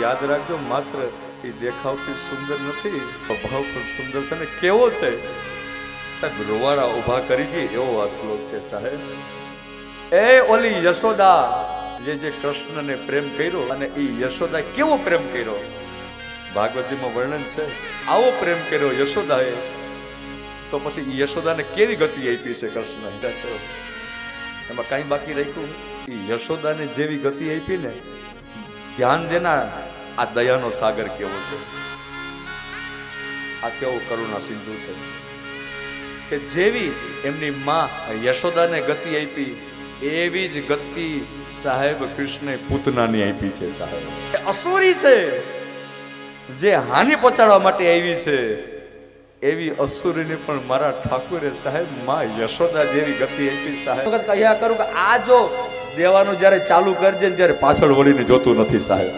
યાદ રાખજો, માત્ર એ દેખાવથી સુંદર નથી, સ્વભાવ પણ સુંદર છે ને કેવો છે સાહેબ, રોવાડા ઉભા કરી ગઈ એવો આ શ્લોક છે સાહેબ. એ ઓલી યશોદા જે કૃષ્ણને પ્રેમ કર્યો, અને એ યશોદા કેવો પ્રેમ કર્યો ભાગવતીમાં વર્ણન છે. આવો પ્રેમ કર્યો યશોદાએ, તો પછી યશોદાને કેવી ગતિ આપી છે કૃષ્ણ, એમાં કઈ બાકી રાખ્યું? યશોદાને જેવી ગતિ આપી ને, ધ્યાન દેના આ દયાનો સાગર કેવો છે, આ કેવો કરુણા સિંધુ છે કે જેવી એમની માં યશોદાને ગતિ આપી એવી જ ગતિ સાહેબ કૃષ્ણે પૂતનાની આપી છે સાહેબ. અસુરી છે જે હાનિ પહોંચાડવા માટે આવી છે, એવી અસુરીને પણ મારા ઠાકુરે સાહેબ માં યશોદા જેવી ગતિ આપી સાહેબ. કહ્યા કરું કે આ જો દેવાનું જયારે ચાલુ કરજે ને ત્યારે પાછળ વળીને જોતું નથી સાહેબ.